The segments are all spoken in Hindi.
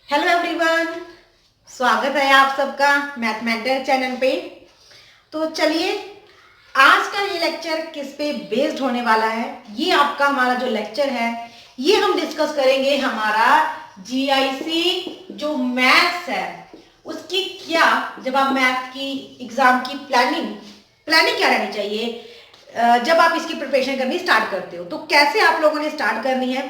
हेलो एवरीवन, स्वागत है आप सबका मैथमेटिक्स चैनल पे। तो चलिए, आज का ये लेक्चर किस पे बेस्ड होने वाला है, ये आपका हमारा जो लेक्चर है ये हम डिस्कस करेंगे हमारा जीआईसी जो मैथ्स है उसकी क्या, जब आप मैथ की एग्जाम की प्लानिंग क्या रहनी चाहिए, जब आप इसकी प्रिपरेशन करनी स्टार्ट करते हो तो कैसे आप लोगों ने स्टार्ट करनी है।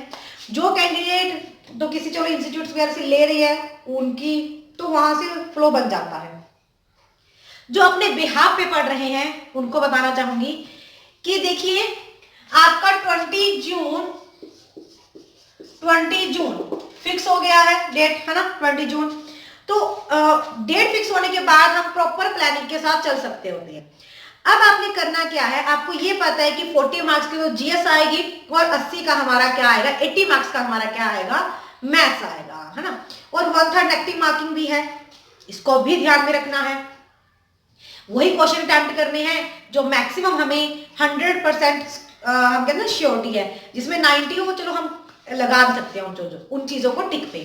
जो कैंडिडेट तो किसी चलो इंस्टीट्यूट वगैरह से ले रही है उनकी तो वहां से फ्लो बन जाता है। जो अपने बिहाफ पे पढ़ रहे हैं उनको बताना चाहूंगी कि देखिए, आपका 20 जून फिक्स हो गया है, डेट है ना 20 जून। तो डेट फिक्स होने के बाद हम प्रॉपर प्लानिंग के साथ चल सकते होते हैं। अब आपने करना क्या है, आपको ये पता है कि 40 मार्क्स की तो जीएस आएगी और 80 का हमारा क्या आएगा, 80 मार्क्स का हमारा क्या आएगा, मैथ्स आएगा, है ना। और 1/3 एक्टिव मार्किंग भी है, इसको भी ध्यान में रखना है। वही क्वेश्चन अटेम्प्ट करने हैं जो मैक्सिमम हमें 100% हम कहते हैं श्योरिटी है, जिसमें 90 हो चलो हम लगा भी सकते हैं उन चीजों को टिक पे।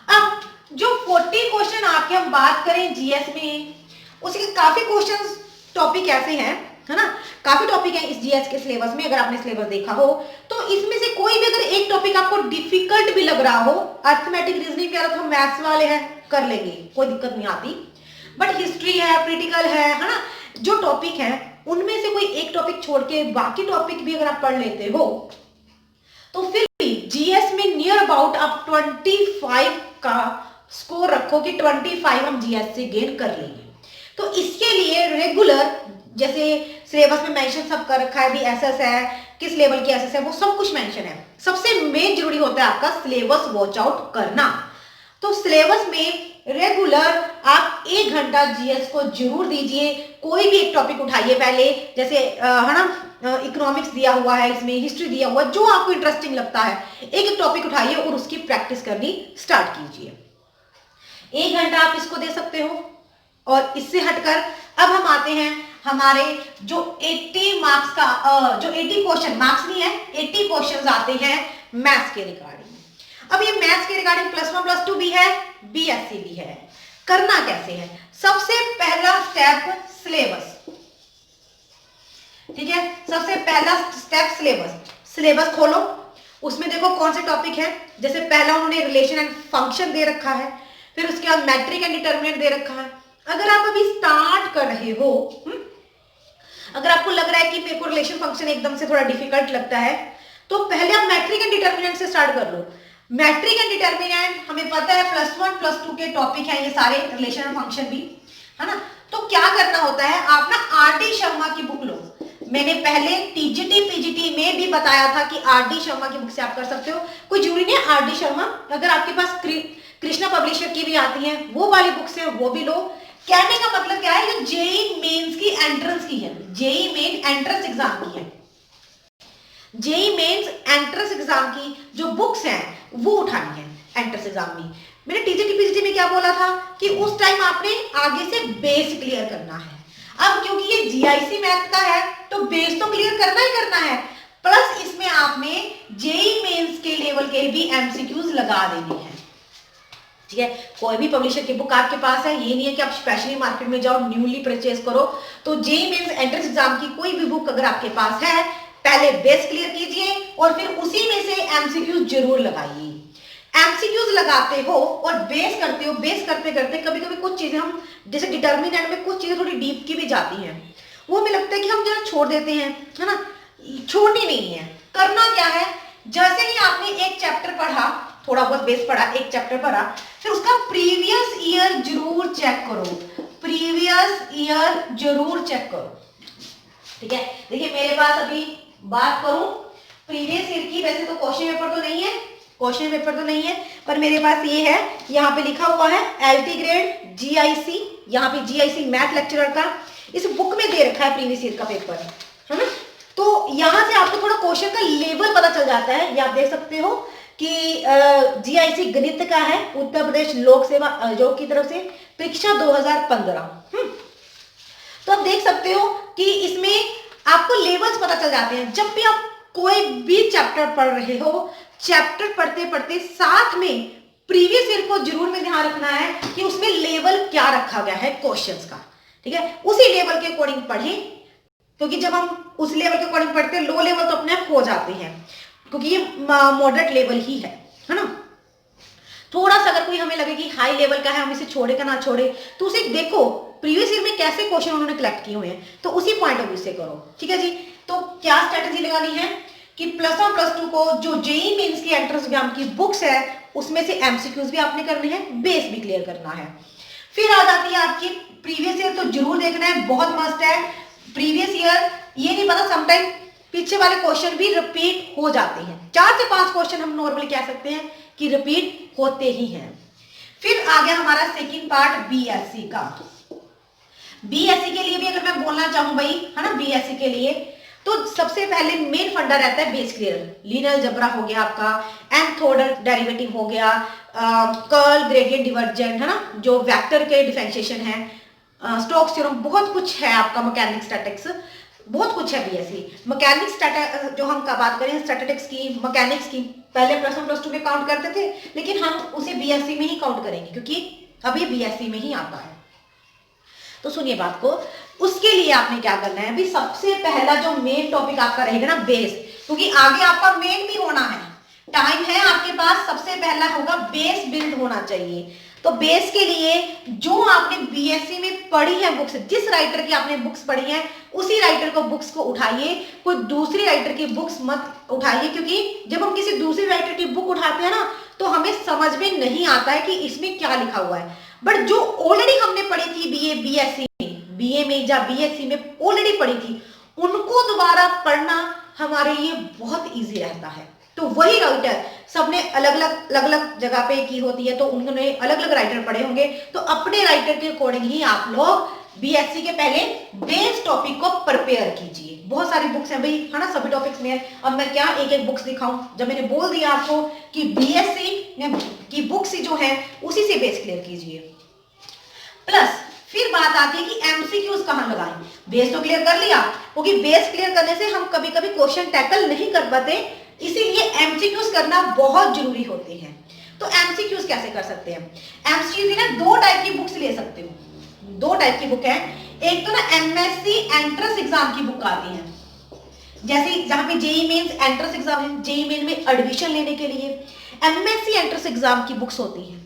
अब जो 40 क्वेश्चन आपके हम बात करें जीएस में, उसके काफी क्वेश्चन टॉपिक ऐसे हैं, है ना, काफी टॉपिक है इस जीएस के सिलेबस में। अगर आपने सिलेबस देखा हो तो इसमें से कोई भी अगर एक टॉपिक आपको डिफिकल्ट भी लग रहा हो, अर्थमेटिक रीजनिंग वगैरह तो हम मैथ्स वाले हैं कर लेंगे, कोई दिक्कत नहीं आती। बट हिस्ट्री है, क्रिटिकल है ना, जो टॉपिक है उनमें से कोई एक टॉपिक छोड़ के बाकी टॉपिक भी अगर आप पढ़ लेते हो तो फिर भी जीएस में नियर अबाउट आप 25 का स्कोर रखो कि 25 हम जीएस से गेन कर लेंगे। तो इसके लिए रेगुलर, जैसे सिलेबस में मेंशन सब कर रखा है, भी एसएस है, किस लेवल की एसएस है, वो सब कुछ मेंशन है। सबसे मेन जरूरी होता है आपका सिलेबस वॉच आउट करना। तो सिलेबस में रेगुलर आप 1 घंटा जीएस को जरूर दीजिए। कोई भी एक टॉपिक उठाइए पहले, जैसे है ना, इकोनॉमिक्स दिया हुआ है, इसमें हिस्ट्री दिया हुआ है, जो आपको इंटरेस्टिंग लगता है एक टॉपिक उठाइए और उसकी प्रैक्टिस करनी स्टार्ट कीजिए। 1 घंटा आप इसको दे सकते हो। और इससे हटकर अब हम आते हैं हमारे जो 80 मार्क्स का, जो 80 क्वेश्चन मार्क्स नहीं है, 80 क्वेश्चंस आते हैं मैथ्स के रिगार्डिंग। अब ये मैथ्स के रिगार्डिंग +1 +2 भी है, बीएससी भी है। करना कैसे है, सबसे पहला स्टेप सिलेबस, ठीक है। सबसे पहला स्टेप सिलेबस खोलो, उसमें देखो कौन से टॉपिक है। जैसे पहला उन्होंने रिलेशन एंड फंक्शन दे रखा है, फिर उसके बाद मैट्रिक एंड डिटर्मिनेंट दे रखा है। अगर आप अभी स्टार्ट कर रहे हो, अगर आपको लग रहा है कि मेरे को रिलेशन फंक्शन एकदम से थोड़ा डिफिकल्ट लगता है, तो पहले आप मैट्रिक एंड डिटर्मिनेंट से स्टार्ट कर लो। मैट्रिक एंड डिटर्मिनेंट हमें पता है +1 +2 के टॉपिक हैं ये सारे, रिलेशन एंड फंक्शन भी, है ना। तो क्या करना होता है, आप ना आरडी शर्मा की बुक लो। मैंने पहले टीजीटी पीजीटी में भी बताया था कि आरडी शर्मा की बुक से आप कर सकते हो, कोई जरूरी नहीं है आरडी शर्मा, अगर आपके पास कृष्णा पब्लिशर की भी आती है वो वाली बुक से वो भी लो। कहने का मतलब क्या है, ये जेई मेंस की एंट्रेंस की है, जेई मेन एंट्रेंस एग्जाम की है। जेई मेंस एंट्रेंस एग्जाम की जो बुक्स हैं वो उठानी है एंट्रेंस एग्जाम में। मैंने टीजीटी पीजीटी में क्या बोला था कि उस टाइम आपने आगे से बेस क्लियर करना है। अब क्योंकि ये जीआईसी मैथ का है तो बेस तो क्लियर करना ही करना है, प्लस इसमें आपने जेई मेंस के लेवल के भी एमसीक्यूज लगा देने हैं, ठीक है। कोई भी पब्लिशर की बुक आपके पास है, ये नहीं है कि आप स्पेशली मार्केट में जाओ न्यूली परचेज करो। तो जेई मेंस एंट्रेंस एग्जाम की कोई भी बुक अगर आपके पास है, पहले बेस क्लियर कीजिए और फिर उसी में से एमसीक्यूज जरूर लगाइए। एमसीक्यूज लगाते हो और बेस करते हो, बेस करते करते कभी कभी कुछ चीजें हम, जैसे डिटर्मिनेंट में कुछ चीजें थोड़ी डीप की भी जाती हैं, वो हमें लगता है कि हम जरा छोड़ देते हैं, है ना। छोड़नी नहीं है, करना क्या है, जैसे ही आपने एक चैप्टर पढ़ा, थोड़ा बहुत बेस पढ़ा, एक चैप्टर पढ़ा, फिर उसका प्रीवियस ईयर जरूर चेक करो, प्रीवियस ईयर जरूर चेक करो, ठीक है। देखिए मेरे पास अभी बात करूं प्रीवियस ईयर की, वैसे तो क्वेश्चन पेपर तो नहीं है, पर मेरे पास ये है, यहाँ पे लिखा हुआ है एलटी ग्रेड जीआईसी, यहाँ पे जीआईसी मैथ लेक्चरर का इस बुक में दे रखा है प्रीवियस ईयर का पेपर, है ना। तो यहाँ से आपको थोड़ा क्वेश्चन का लेवल पता चल जाता है। ये आप देख सकते हो कि जीआईसी गणित का है, उत्तर प्रदेश लोक सेवा आयोग की तरफ से, परीक्षा 2015। तो आप देख सकते हो कि इसमें आपको लेवल्स पता चल जाते हैं। जब भी आप कोई भी चैप्टर पढ़ रहे हो, चैप्टर पढ़ते पढ़ते साथ में प्रीवियस ईयर को जरूर में ध्यान रखना है कि उसमें लेवल क्या रखा गया है क्वेश्चंस का, ठीक है, उसी लेवल के अकॉर्डिंग पढ़ें, क्योंकि जब हम उस लेवल के अकॉर्डिंग पढ़ते हैं लो लेवल तो अपने आप हो जाते हैं, क्योंकि ये मॉडरेट लेवल ही है ना। थोड़ा सा अगर कोई हमें लगे कि हाई लेवल का है, हम इसे छोड़े का ना छोड़े, तो उसे देखो प्रीवियस ईयर में कैसे क्वेश्चन उन्होंने कलेक्ट किए हुए हैं, तो उसी पॉइंट ऑफ व्यू से करो, ठीक है जी। तो क्या स्ट्रेटेजी लगानी है कि +1 +2 को जो जेईई मेंस की एंट्रेंस एग्जाम की बुक्स है उसमें से एमसीक्यूज भी आपने करने हैं, बेस भी क्लियर करना है। फिर आ जाती है आपकी प्रीवियस ईयर, तो जरूर देखना है, बहुत मस्त है प्रीवियस ईयर। ये नहीं पता समटाइम पीछे वाले क्वेश्चन भी रिपीट हो जाते हैं, 4 से 5 क्वेश्चन हम नॉर्मली कह सकते हैं कि रिपीट होते ही हैं। फिर आ गया हमारा सेकंड पार्ट बीएससी का। बीएससी के लिए भी अगर मैं बोलना चाहूं भाई, है ना, बीएससी के लिए तो सबसे पहले मेन फंडा रहता है बेस क्लियर। लीनियर अलजेब्रा हो गया आपका, nth ऑर्डर डेरिवेटिव हो गया, कर्ल, ग्रेडियंट, डिवर्जेंट, है ना, जो वेक्टर के डिफरेंशिएशन है, स्टोक्स थ्योरम, बहुत कुछ है आपका, मैकेनिक्स, स्टैटिक्स, बहुत कुछ है बीएससी। मैकेनिक्स जो हम बात करें स्टैटिस्टिक्स की, मैकेनिक्स की, पहले +1 +2 में काउंट करते थे, लेकिन हम उसे बीएससी में ही काउंट करेंगे क्योंकि अभी बीएससी में ही आता है। तो सुनिए बात को, उसके लिए आपने क्या करना है, अभी सबसे पहला जो मेन टॉपिक आपका रहेगा ना बेस, क्योंकि आगे आपका मेन भी होना है, टाइम है आपके पास, सबसे पहला होगा बेस बिल्ड होना चाहिए। तो बेस के लिए जो आपने बीएससी में पढ़ी है बुक्स, जिस राइटर की आपने बुक्स पढ़ी है उसी राइटर को बुक्स को उठाइए, कोई दूसरी राइटर की बुक्स मत उठाइए, क्योंकि जब हम किसी दूसरी राइटर की बुक उठाते हैं ना तो हमें समझ में नहीं आता है कि इसमें क्या लिखा हुआ है। बट जो ऑलरेडी हमने पढ़ी थी बीए में या बीएससी में ऑलरेडी पढ़ी थी, उनको दोबारा पढ़ना हमारे लिए बहुत इजी रहता है। तो वही राइटर सबने अलग अलग जगह पे की होती है, तो उन्होंने अलग अलग राइटर पढ़े होंगे, तो अपने राइटर के अकॉर्डिंग ही आप लोग बीएससी के पहले बेस टॉपिक को प्रिपेयर कीजिए। बहुत सारी बुक्स हैं भाई, है ना, सभी टॉपिक्स में। अब मैं क्या एक एक बुक्स दिखाऊं, जब मैंने बोल दिया आपको कि बीएससी की बुक्स जो है उसी से बेस क्लियर कीजिए। प्लस फिर बात आती है कि एमसीक्यूज कहां लगाएं। बेस तो क्लियर कर लिया, क्योंकि बेस क्लियर करने से हम कभी कभी क्वेश्चन टैकल नहीं कर पाते, इसीलिए एमसीक्यूज करना बहुत जरूरी होते हैं। तो एमसीक्यूज कैसे कर सकते हैं, एमसीक्यूज ना 2 टाइप की बुक्स ले सकते हो, 2 टाइप की बुक है। एक तो ना एमएससी एंट्रेंस एग्जाम की बुक आती है, जैसे जहां पे जेईई मेंस एंट्रेंस एग्जाम है, जेईई मेन में एडमिशन लेने के लिए एमएससी एंट्रेंस एग्जाम की बुक्स होती हैं।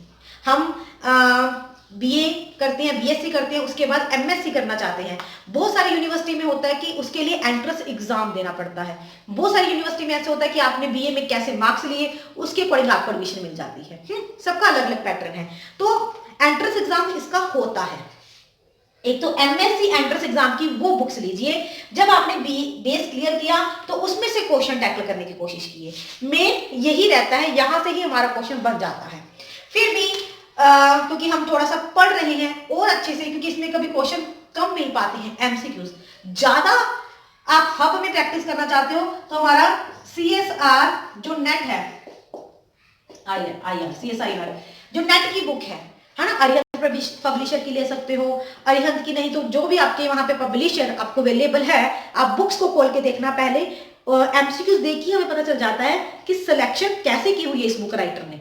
हम बीए करते हैं, बीएससी करते हैं, उसके बाद एमएससी करना चाहते हैं, बहुत सारी यूनिवर्सिटी में होता है कि उसके लिए एंट्रेंस एग्जाम देना पड़ता है। बहुत सारी यूनिवर्सिटी में ऐसे होता है कि आपने बीए में कैसे मार्क्स लिए उसके अकॉर्डिंग आपको एडमिशन मिल जाती है, सबका अलग अलग पैटर्न है। तो एंट्रेंस एग्जाम इसका होता है। एक तो एमएससी एंट्रेंस एग्जाम की वो बुक्स लीजिए, जब आपने बेस क्लियर किया तो उसमें से क्वेश्चन टैकल करने की कोशिश कीजिए, मेन यही रहता है, यहां से ही हमारा क्वेश्चन बन जाता है। फिर भी क्योंकि हम थोड़ा सा पढ़ रहे हैं और अच्छे से, क्योंकि इसमें कभी क्वेश्चन कम मिल पाते हैं, एमसीक्यूज ज्यादा आप हब में प्रैक्टिस करना चाहते हो तो हमारा सीएसआर जो नेट है, आईआर सीएसआईआर जो नेट की बुक है ना, अरिहंत पब्लिशर की ले सकते हो, अरिहंत की नहीं तो जो भी आपके वहां पे पब्लिशर आपको अवेलेबल है, आप बुक्स को खोल के देखना पहले, एमसीक्यूज देखिए, हमें पता चल जाता है कि सिलेक्शन कैसे की हुई है इस बुक राइटर ने।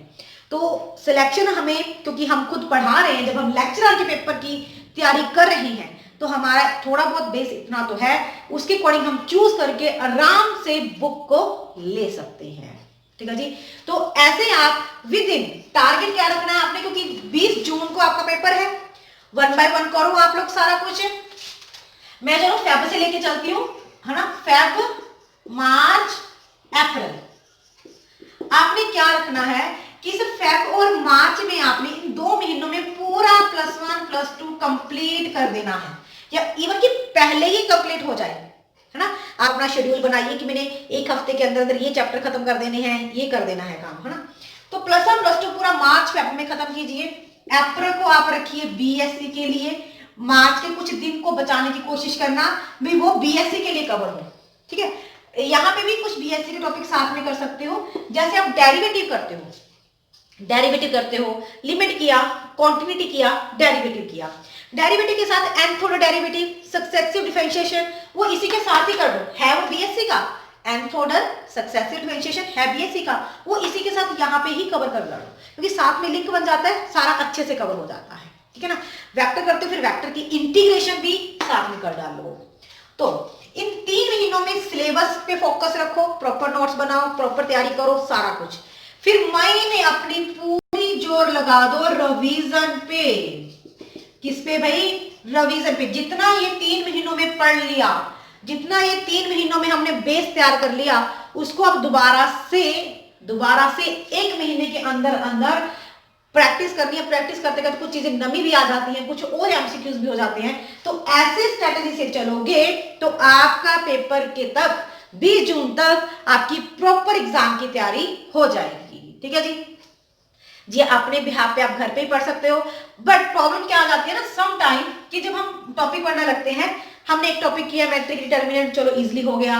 तो सिलेक्शन हमें, क्योंकि हम खुद पढ़ा रहे हैं, जब हम लेक्चरर के पेपर की तैयारी कर रहे हैं तो हमारा थोड़ा बहुत बेस इतना तो है, उसके अकॉर्डिंग हम चूज करके आराम से बुक को ले सकते हैं, ठीक है जी। तो ऐसे आप विद इन टारगेट क्या रखना है आपने, क्योंकि 20 जून को आपका पेपर है, 1 बाय 1 करो आप लोग सारा कुछ। मैं चलो फेब से लेके चलती हूँ, है ना, फेब, मार्च, अप्रैल। आपने क्या रखना है कि इस फेब और मार्च में आपने इन 2 महीनों में पूरा +1 +2 कंप्लीट कर देना है, या इवन कि पहले ही कंप्लीट हो जाए, है ना। आप अपना शेड्यूल बनाइए कि मैंने 1 हफ्ते के अंदर अंदर ये चैप्टर खत्म कर देने हैं, ये कर देना है काम, है ना। तो +1 +2 पूरा मार्च फेब में खत्म कीजिए। अप्रैल को आप रखिए बीएससी के लिए, मार्च के कुछ दिन को बचाने की कोशिश करना भी वो बीएससी के लिए कवर हो, ठीक है। यहाँ पे भी कुछ बीएससी के टॉपिक साथ में कर सकते हो, जैसे आप डेरिवेटिव करते हो, लिमिट किया, कॉन्टिन्यूटी किया, डेरिवेटिव किया, डेरिवेटिव के साथ nth order derivative, successive differentiation, वो इसी के साथ ही कर दो, है वो बीएससी का, एनकोडर, सक्सेसिव डिफरेंशिएशन है BSc का, वो इसी के साथ यहाँ पे ही कवर कर डालो, क्योंकि साथ में लिंक बन जाता है, सारा अच्छे से कवर हो जाता है, ठीक है ना। वेक्टर करते हो फिर वेक्टर की इंटीग्रेशन भी साथ में कर डालो। तो इन 3 महीनों में सिलेबस पे फोकस रखो, प्रॉपर नोट्स बनाओ, प्रॉपर तैयारी करो, सारा कुछ। फिर मई में अपनी पूरी जोर लगा दो रिवीजन पे। किस पे भाई? रिवीजन पे। जितना ये 3 महीनों में पढ़ लिया, जितना ये 3 महीनों में हमने बेस तैयार कर लिया, उसको अब दोबारा से 1 महीने के अंदर अंदर प्रैक्टिस करनी है। प्रैक्टिस करते करते कुछ चीजें नमी भी आ जाती हैं, कुछ और एमसीक्यूज भी हो जाते हैं। तो ऐसे स्ट्रेटेजी से चलोगे तो आपका पेपर के तक 20 जून तक आपकी प्रॉपर एग्जाम की तैयारी हो जाएगी, ठीक है जी। अपने बिहाफ पे आप घर पे ही पढ़ सकते हो, बट प्रॉब्लम क्या आ जाती है ना सम टाइम, कि जब हम टॉपिक पढ़ने लगते हैं, हमने एक टॉपिक किया मैट्रिक डिटर्मिनेंट, चलो इजीली हो गया,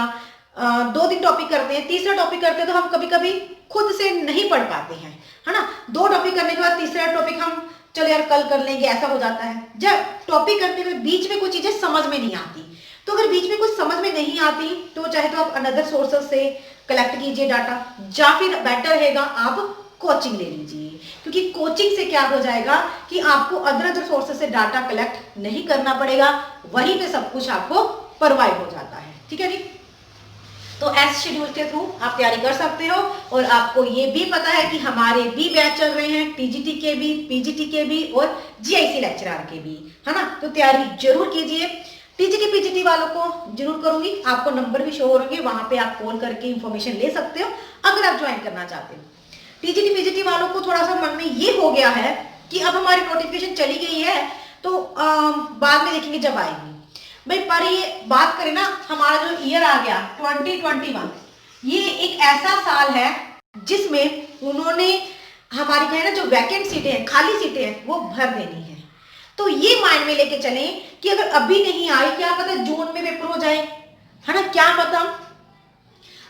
2 दिन टॉपिक करते हैं, तीसरा टॉपिक करते हैं तो हम कभी कभी खुद से नहीं पढ़ पाते हैं, है ना। 2 टॉपिक करने के बाद तीसरा टॉपिक हम चलो यार कल कर लेंगे, ऐसा हो जाता है। जब टॉपिक करते हुए बीच में कुछ चीजें समझ में नहीं आती, तो अगर बीच में कुछ समझ में नहीं आती तो चाहे तो आप अनदर सोर्सेस से कलेक्ट कीजिए डाटा, या फिर बेटर रहेगा आप कोचिंग ले लीजिए, क्योंकि कोचिंग से क्या हो जाएगा कि आपको अदर सोर्सेस से डाटा कलेक्ट नहीं करना पड़ेगा, वहीं पे सब कुछ आपको प्रोवाइड हो जाता है, ठीक है जी। तो एस शेड्यूल के थ्रू आप तैयारी कर सकते हो। और आपको ये भी पता है कि हमारे भी बैच चल रहे हैं, टीजीटी के भी, पीजीटी के भी और जीआईसी लेक्चरर के भी, है ना। तो तैयारी जरूर कीजिए। टीजीटी पीजीटी वालों को जरूर करूंगी, आपको नंबर भी शो हो रहे, वहां पे आप कॉल करके इंफॉर्मेशन ले सकते हो अगर आप ज्वाइन करना चाहते हो। टीजीटी पीजीटी वालों को थोड़ा सा मन में ये हो गया है कि अब हमारी नोटिफिकेशन चली गई है तो बाद में देखेंगे जब आएगी भाई। पर ये बात करें ना, हमारा जो ईयर आ गया 2021, ये एक ऐसा साल है जिसमें उन्होंने हमारी कहे ना जो वैकेंट सीटें हैं, खाली सीटें हैं, वो भर देनी है। तो ये माइंड में लेके चलें कि अगर अभी नहीं आई, क्या पता जून में पेपर हो जाए, है ना, क्या पता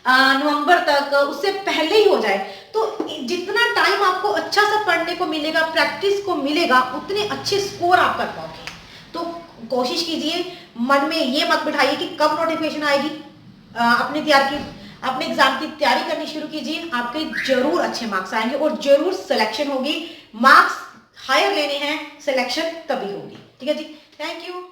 नवंबर तक, उससे पहले ही हो जाए। तो जितना टाइम आपको अच्छा सा पढ़ने को मिलेगा, प्रैक्टिस को मिलेगा, उतने अच्छे स्कोर आप कर पाओगे। तो कोशिश कीजिए, मन में ये मत बिठाइए कि कब नोटिफिकेशन आएगी, अपने एग्जाम की तैयारी करनी शुरू कीजिए। आपके जरूर अच्छे मार्क्स आएंगे और जरूर सिलेक्शन होगी। मार्क्स हायर लेने हैं, सिलेक्शन तभी होगी, ठीक है जी। Thank you.